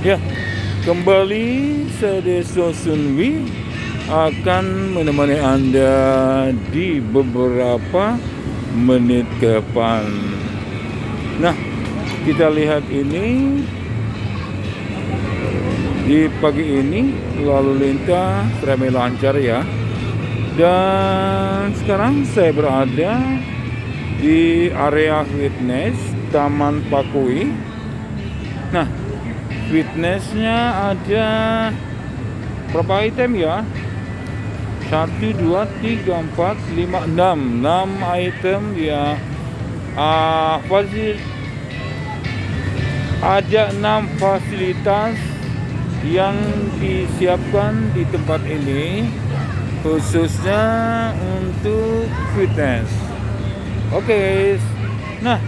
Ya, kembali Sedeso Sunwi akan menemani Anda di beberapa menit ke depan. Nah, kita lihat ini di pagi ini lalu lintas ramai lancar ya. Dan sekarang saya berada di area fitness Taman Pakui. Nah, fitnessnya ada berapa item ya? 1, 2, 3, 4, 5, 6 item ya. Ada 6 fasilitas yang disiapkan di tempat ini khususnya untuk fitness. Oke guys. Nah,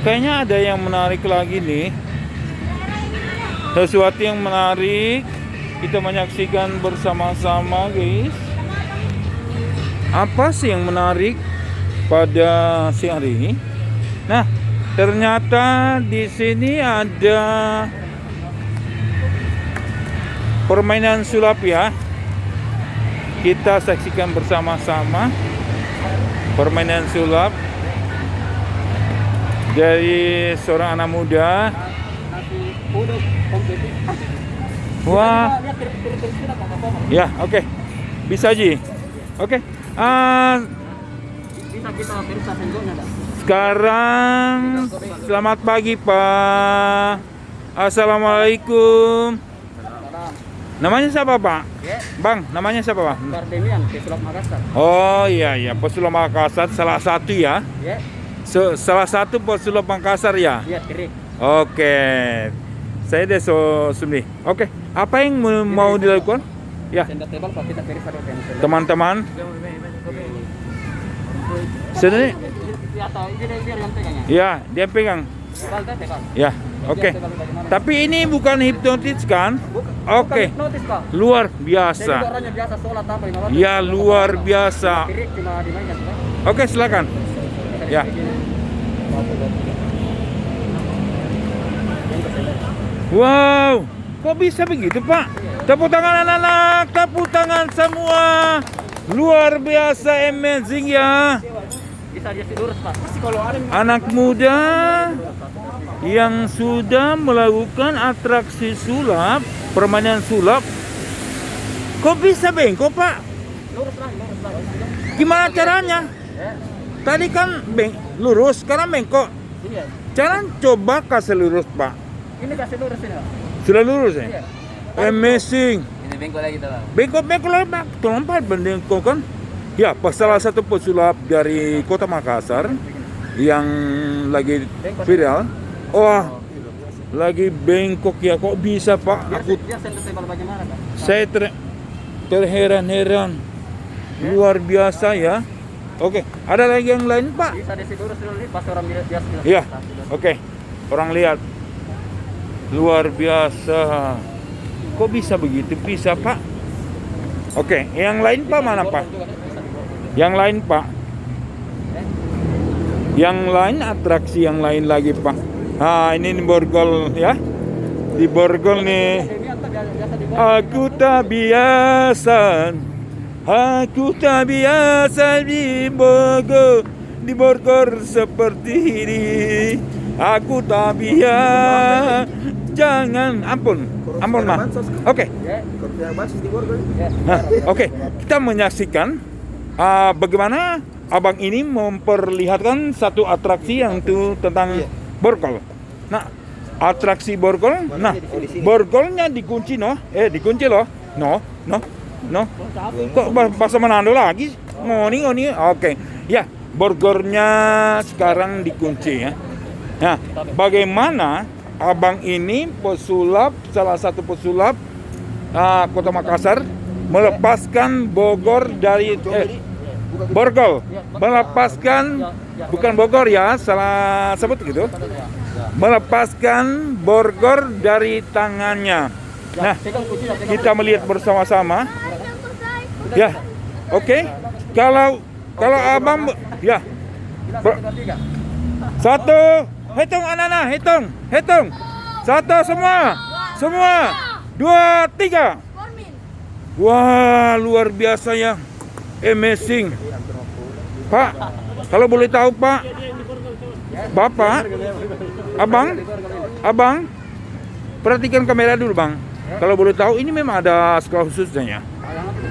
kayaknya ada yang menarik lagi nih. Sesuatu yang menarik. Kita menyaksikan bersama-sama guys. Apa sih yang menarik pada siang hari ini? Nah, ternyata di sini ada permainan sulap ya. Kita saksikan bersama-sama permainan sulap dari seorang anak muda. Wah. Ya, oke. Bisa Ji. Oke. Sekarang selamat pagi Pak. Assalamualaikum. Namanya siapa Pak? Bang, namanya siapa Pak? Bardemian, Pesulap Makassar. Oh iya, Pesulap Makassar salah satu ya? Salah satu Pesulap Makassar ya? Iya, kiri. Oke. Saya Deso Sumni. Oke, apa yang mau dilakukan? Ya. Teman-teman. Sini. Ya, dia pegang. Ya, oke. Tapi ini bukan hipnotis kan? Oke. Luar biasa. Ya, luar biasa. Oke, silakan. Ya. Wow, kok bisa begitu Pak? Tepuk tangan anak-anak, tepuk tangan semua. Luar biasa, amazing ya. Anak muda yang sudah melakukan atraksi sulap, permainan sulap. Kok bisa bengkok Pak? Gimana caranya? Tadi kan lurus, sekarang bengkok. Jangan coba kasih lurus Pak. Ini kasih lurus ini. Sudah lurus ya? Iya. Amazing. Ini bengkok lagi tuh. Bengkok lagi Pak. Kenapa bengkok kan? Ya, salah satu pesulap dari Kota Makassar yang lagi viral. Wah, lagi bengkok ya. Kok bisa Pak? Saya terheran-heran. Luar biasa ya. Oke, ada lagi yang lain Pak? Bisa disidurus dulu pas orang biasa. Iya. Oke. Orang lihat. Luar biasa. Kok bisa begitu? Bisa Pak? Oke, yang lain Pak mana Pak? Yang lain Pak? Yang lain atraksi yang lain lagi Pak? Ini di borgol ya. Di borgol nih. Aku tak biasa di borgol seperti ini. Aku tak biasa. Jangan, ampun mah. Oke. Nah, oke. Kita menyaksikan bagaimana abang ini memperlihatkan satu atraksi yang itu tentang borgol. Nah, atraksi borgol. Nah, borgolnya dikunci dikunci loh. No. Kok bahasa Manado lagi? Ngoni. Oke. Ya, borgolnya sekarang dikunci ya. Nah, bagaimana abang ini salah satu pesulap Kota Makassar melepaskan borgol dari borgol, melepaskan bukan Bogor ya, salah sebut gitu, melepaskan borgol dari tangannya. Nah, kita melihat bersama-sama. Ya, oke. Kalau abang ya, satu. Hitung anak-anak, hitung. Satu semua. Semua. 2, 3. Wah, luar biasa ya. Amazing. Pak, kalau boleh tahu Pak, Bapak, Abang, perhatikan kamera dulu Bang. Kalau boleh tahu ini memang ada sekolah khususnya ya?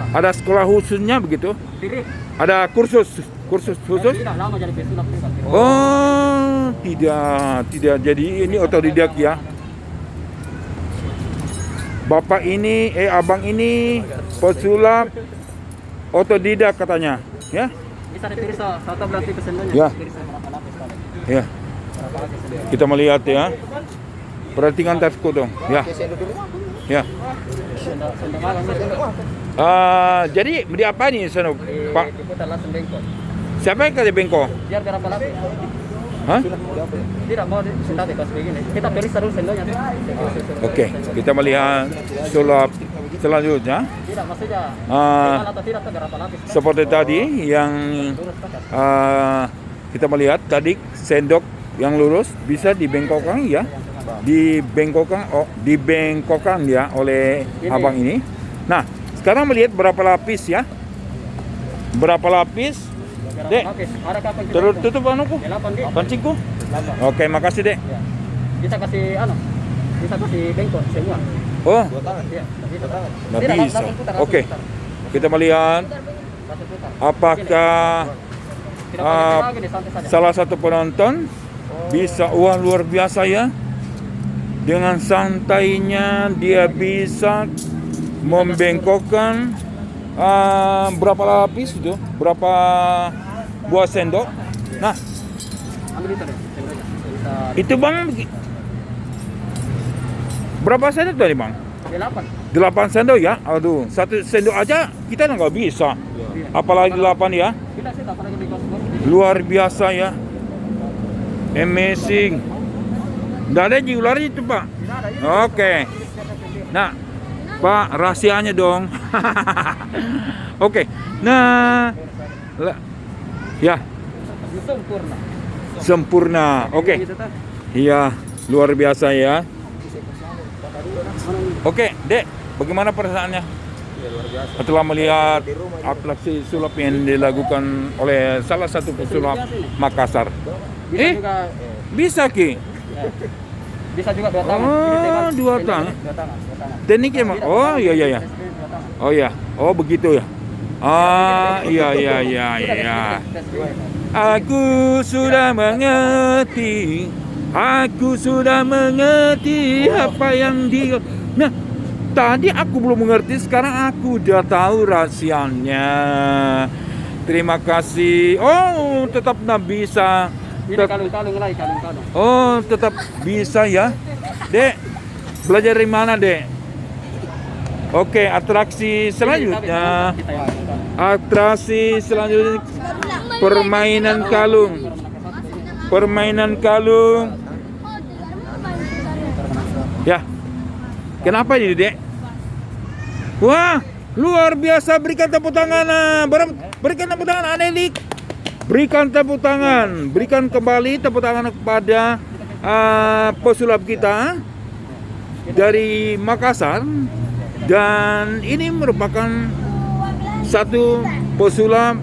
Ada sekolah khususnya begitu? Diri. Ada kursus khusus? Tidak lama jadi pesulap juga. Oh, tidak. Jadi ini otodidak ya. Bapak ini, abang ini pesulap otodidak katanya, ya? Bisa dipilih satu berarti kesendonya. Ya. Dipilih berapa lapis tadi? Ya. Berapa lapis sendonya? Kita melihat ya. Perhatikan tasku dong, ya. Ya. Sendok malam ini. Jadi di apa nih, Pak? Diputar langsung bengkok. Siapa yang kasih bengkok? Biar berapa lapis? Hah? Tidak mau ditati pas begini. Kita pilih dulu sendonya. Oke, kita melihat sulap selanjutnya. Tidak maksudnya. Ah. Tinggal atau tidak berapa lapis? Seperti tadi yang kita melihat tadi sendok yang lurus bisa dibengkokkan ya, dibengkokkan ya oleh abang ini. Nah, sekarang melihat berapa lapis ya? Berapa lapis? Dek, Ada kapan kita terus hitung? tutup anuku, 8 Dek. pancingku. 8. Oke, makasih dek. Ya. Bisa kasih bisa kasih bengkok semua. Oh, Iya, bisa. nggak Tidak, bisa. langsung putar, Oke, langsung putar. kita melihat Langsung putar. apakah Tidak pakai lagi nih, santai saja. salah satu penonton bisa, wah luar biasa ya. Dengan santainya dia bisa membengkokkan berapa lapis itu? Berapa buah sendok? Nah, Ambil itu deh, sendonya. Bisa itu Bang berapa sendok tadi Bang? 8. 8 sendok ya? Aduh, satu sendok aja kita nggak bisa. Apalagi 8 ya? Kita sih tak pernah di kelas Luar biasa ya. Amazing. Nggak ada ularnya itu Pak? Oke. Nah, Pak, rahasianya dong. Oke. Nah, ya, sempurna. sempurna. Oke. Gitu, Tah. Iya, luar biasa ya. Oke, Dek, bagaimana perasaannya? Setelah melihat atraksi sulap yang dilakukan oleh salah satu pesulap Makassar. Bisa juga Bisa Ki? bisa juga 2 tangan. Oh, Ini tembak, 2 sendonya tangan. 2 tangan, 2 tangan. Tekniknya Mak? Oh iya. Dua tangan. Oh ya. Oh begitu ya. Iya. Aku sudah mengerti. Aku sudah mengerti apa yang dia. Nah, tadi aku belum mengerti, sekarang aku udah tahu rahasianya. Terima kasih. Oh, tetap nggak bisa. Ini kalung-kalung lagi, kalung-kalung. Oh, tetap bisa ya. Dek, belajar dari mana, Dek? Oke, atraksi selanjutnya. Kita yang kalung. Atraksi selanjutnya permainan kalung. Permainan kalung. Ya. Kenapa ini, Dek? Wah, luar biasa. Berikan tepuk tangan. Berikan tepuk tangan Anelik. Berikan tepuk tangan. Berikan kembali tepuk tangan kepada pesulap kita dari Makassar. Dan ini merupakan satu pesulap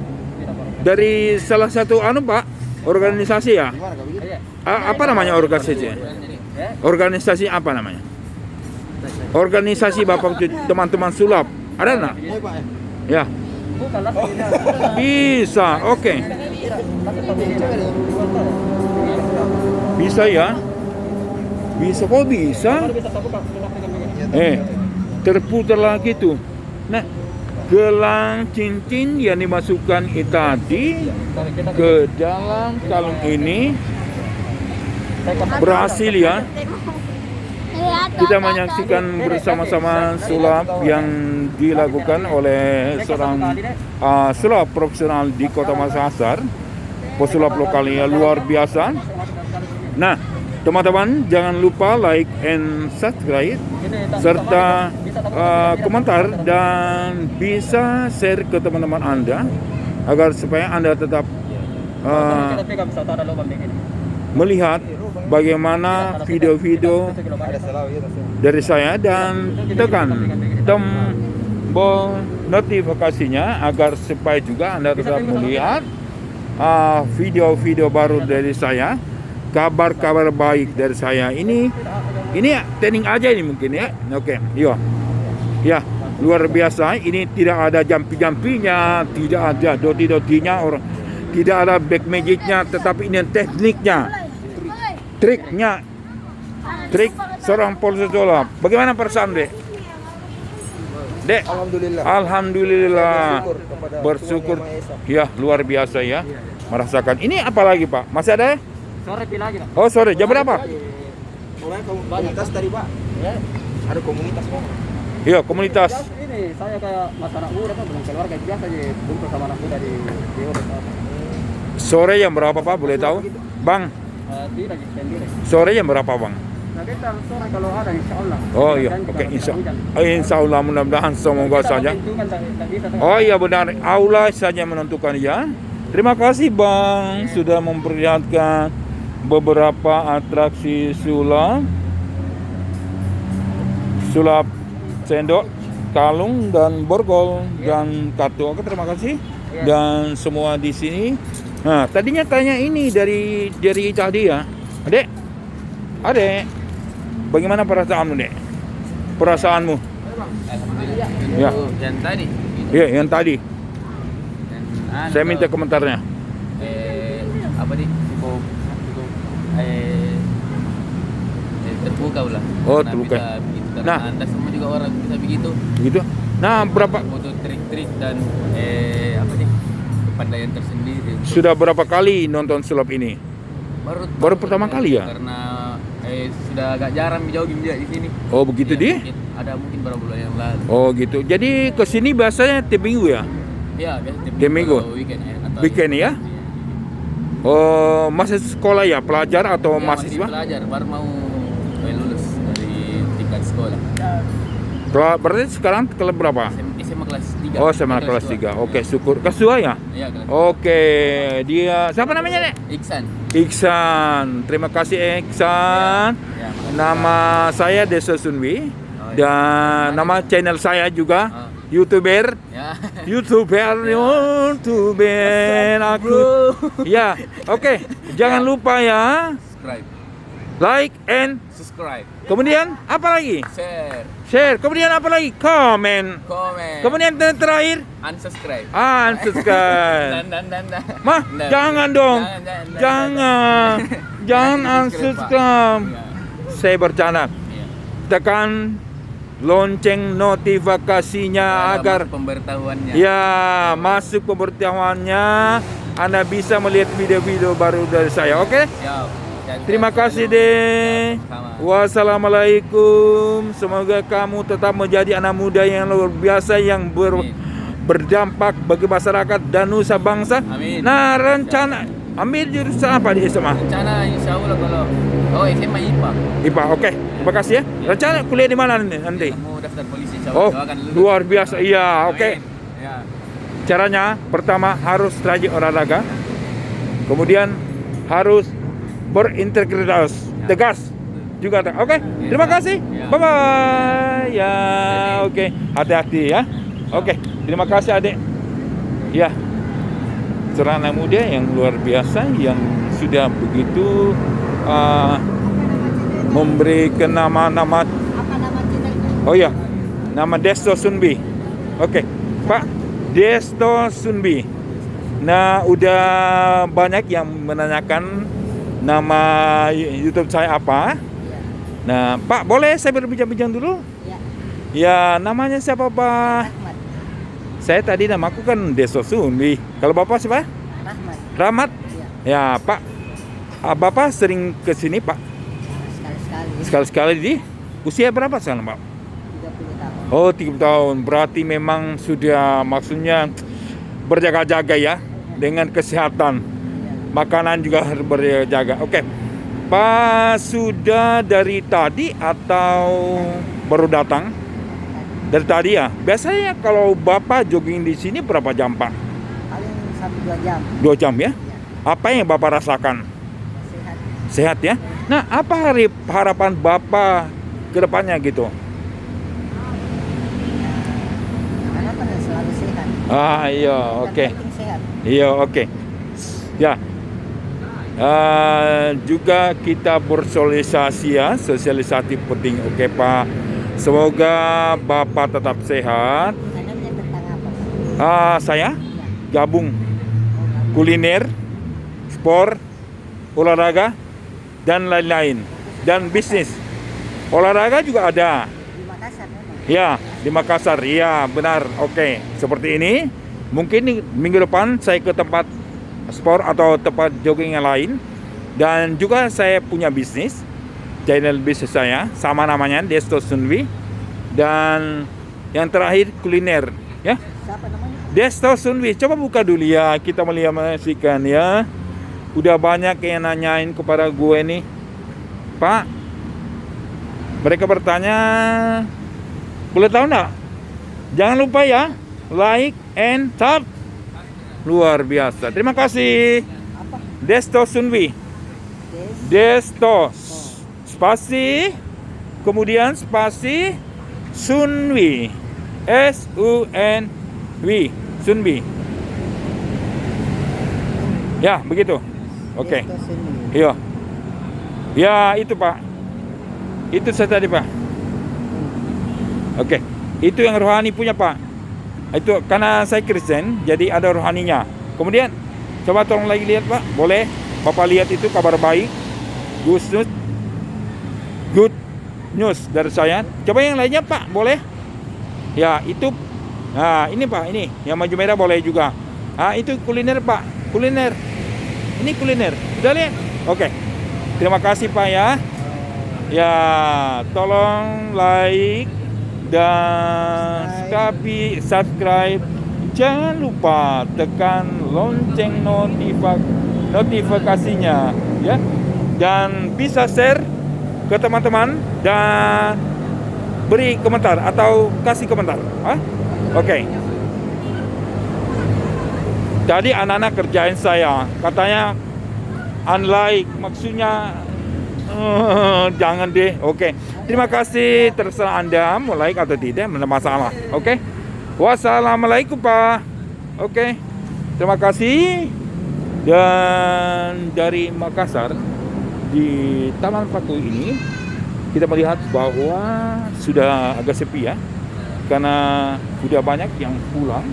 dari salah satu Pak, organisasi ya. Apa namanya organisasi? Organisasi apa namanya? Organisasi Bapak teman-teman sulap. Ada enggak? Ya. Bukan lah, Bisa. Oke. Bisa ya? Bisa kok bisa? bisa terbuka dengan begini. Terputar lagi tuh. Nah, gelang cincin yang dimasukkan tadi ke dalam kalung ini berhasil ya. Kita menyaksikan bersama-sama sulap yang dilakukan oleh seorang sulap profesional di Kota Makassar. Pesulap lokalnya luar biasa. Nah, teman-teman jangan lupa like and subscribe serta komentar dan bisa share ke teman-teman Anda agar supaya Anda tetap Kita pegang bisa ada lubang begini. melihat bagaimana video-video dari saya dan tekan tombol notifikasinya agar supaya juga Anda tetap melihat video-video baru dari saya, kabar-kabar baik dari saya. Ini training aja ini mungkin ya. Oke, iya. Ya, luar biasa. Ini tidak ada jampi-jampinya, tidak ada doti-dotinya, tidak ada back magicnya, tetapi ini tekniknya, trik seorang polisi sulap. Bagaimana perasaan, Dek? Dek, Alhamdulillah. Bersyukur. Ya, luar biasa ya. Merasakan. Ini apa lagi, Pak? Masih ada ya? Sore pila lagi, Pak. Oh, sore. Jam berapa? Mulai komunitas tadi, Pak. Ya. Ada komunitas, Pak. Iya, komunitas. Ini saya kayak masyarakat muda Pak, belum keluarga biasa aja kumpul sama anak muda di Urus. Sore jam berapa, Pak? Boleh tahu? Bang, Tidak sendiri. sore jam berapa, Bang? Nah, kita sore kalau ada insya Allah. Oh iya, oke, insya Allah mudah-mudahan semoga saja. Oh iya benar, Allah saja menentukan ya. Terima kasih Bang sudah memperlihatkan beberapa atraksi sulap sendok, kalung dan borgol dan kartu. Oke, terima kasih. Dan semua di sini. Nah, tadinya tanya ini dari tadi ya. Adek, bagaimana perasaanmu, Dek? Perasaanmu? Alhamdulillah. Ya. Yang tadi. Iya, yang tadi. Dan, Saya minta komentarnya. apa nih? Cukup terbuka lah. Oh, Karena terbuka. bisa begitu. Karena Nah. Anda semua juga orang bisa begitu. Begitu. Nah, berapa Foto trik-trik dan apa nih? Kepandaian tersendiri. sudah berapa kali nonton sulap ini? Baru pertama kali ya? Karena sudah agak jarang jogging dia di sini. Oh, begitu Ya, dia? Ada mungkin beberapa bulan yang lalu. Oh, gitu. Jadi ke sini biasanya tiap minggu ya? Ya, biasa Tiap minggu? kalau weekend ya. Atau Weekend ya? Oh, masih sekolah ya, pelajar atau Ya, masih mahasiswa? pelajar, baru mau lulus dari tingkat sekolah. Berarti sekarang kelas berapa? SMA kelas 3. Oh, sama kelas 3. Oke, syukur. Kelas 2 ya? Iya, kelas Oke, dia siapa namanya, Dek? Iksan. Iksan. Terima kasih Iksan. Ya, makasih. Nama saya Desa Sunwi dan nama channel saya juga Ah. YouTuber. Ya. YouTuber aku. Ya, oke. Jangan lupa ya, Subscribe. like and Subscribe. kemudian apa lagi? Share. Share. Kemudian apa lagi? Comment. Comment. Kemudian terakhir Unsubscribe. unsubscribe. Dan. Mah, Dan. jangan dong. Jangan. Jangan. Jangan unsubscribe. Ya. Saya bercanda. Iya. Tekan lonceng notifikasinya agar pemberitahuannya. ya masuk pemberitahuannya Anda bisa melihat video-video baru dari saya. Oke? Siap. Dan Terima sehat kasih selalu. deh. Ya, sama. Wassalamualaikum. Semoga kamu tetap menjadi anak muda yang luar biasa yang Amin. berdampak bagi masyarakat dan nusa bangsa. Amin. Nah, rencana ambil jurusan apa di SMA? Rencana insya Allah kalau SMA IPA. IPA. Oke. Terima kasih ya. Rencana kuliah di mana nanti? Kamu daftar polisi insya Oh, Allah. Doakan lulus. luar biasa. Iya, Amin. oke. Ya. Caranya pertama harus rajin olahraga. Kemudian harus berintegritas, tegas juga. Oke, terima kasih. Ya. Bye bye. Ya, oke. Hati-hati ya. Oke, terima kasih Adik. Ya. Seorang anak muda yang luar biasa yang sudah begitu memberikan nama-nama. Apa nama channelnya? Oh ya, nama Desto Sunbi. Oke, Pak Desto Sunbi. Nah, udah banyak yang menanyakan nama YouTube saya apa. Nah, Pak, boleh saya berbincang-bincang dulu? Ya, Ya, namanya siapa, Pak? Rahmat. Saya tadi namaku kan Desto Sunbi. Kalau Bapak siapa? Rahmat. Rahmat. Ya, Ya, Pak. Bapak sering ke sini, Pak? sekali-sekali. Sekali-sekali di usia berapa sekarang, Pak? 30 tahun. Oh, 30 tahun. Berarti memang sudah maksudnya berjaga-jaga ya dengan kesehatan. Makanan juga harus berjaga. Oke. Pak sudah dari tadi atau baru datang? Dari tadi ya. Biasanya kalau Bapak jogging di sini berapa jam, Pak? Paling 1-2 jam. 2 jam ya? Ya, Apa yang Bapak rasakan? sehat. Sehat ya? Nah, apa harapan Bapak ke depannya gitu? Harapan yang selalu sehat. Ah, iya, oke. Yang penting sehat. Iya, oke. Ya. Juga kita bersosialisasi ya, sosialisasi penting. Oke, Pak. Semoga Bapak tetap sehat. Tanamnya tentang apa, Pak? Saya Ya. gabung kuliner, sport, olahraga, dan lain-lain. Dan bisnis. Olahraga juga ada. Di Makassar memang. Ya, di Makassar. Iya, benar. Oke, seperti ini. Mungkin minggu depan saya ke tempat sport atau tempat jogging yang lain. Dan juga saya punya bisnis. Channel bisnis saya sama namanya Desto Sunwi. Dan yang terakhir kuliner, ya. Siapa namanya? Desto Sunwi. Coba buka dulu ya, kita melihat menyaksikan ya. Udah banyak yang nanyain kepada gue nih, Pak. Mereka bertanya, boleh tahu nggak? Jangan lupa ya, like and sub. Luar biasa. Terima kasih. Apa? Desto Sunwi. Desto spasi kemudian spasi Sunwi. S-U-N-W. Sunwi. Ya, begitu. Oke. Desto Seni. Iya. Ya, itu Pak. Itu saya tadi Pak. Oke. Itu yang rohani punya Pak. Itu karena saya Kristen, jadi ada rohaninya. Kemudian, coba tolong lagi lihat Pak. Boleh? Bapak lihat itu kabar baik. Good news dari saya. Coba yang lainnya Pak, boleh? Ya, itu. Nah, ini Pak, ini. Yang maju merah boleh juga. Ah, itu kuliner Pak. Kuliner. Ini kuliner. Udah lihat? Oke. Terima kasih Pak ya. Ya, tolong like dan subscribe. Jangan lupa tekan lonceng notifikasinya ya. Dan bisa share ke teman-teman dan beri komentar atau kasih komentar. Oke. Tadi anak-anak kerjain saya, katanya unlike, maksudnya jangan deh. Oke. Terima kasih, terserah Anda mau like atau tidak, tidak masalah. Oke. Wassalamualaikum Pak. Oke. Terima kasih. Dan dari Makassar di Taman Pakui ini kita melihat bahwa sudah agak sepi ya, karena sudah banyak yang pulang.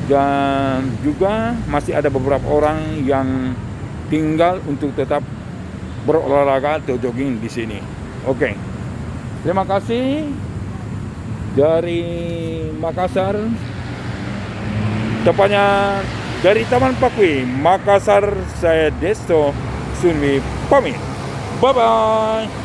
Dan juga masih ada beberapa orang yang tinggal untuk tetap berolahraga atau jogging di sini. Oke. Terima kasih dari Makassar. Tepatnya dari Taman Pakui, Makassar, saya Desto Sunwi pamit. Bye bye.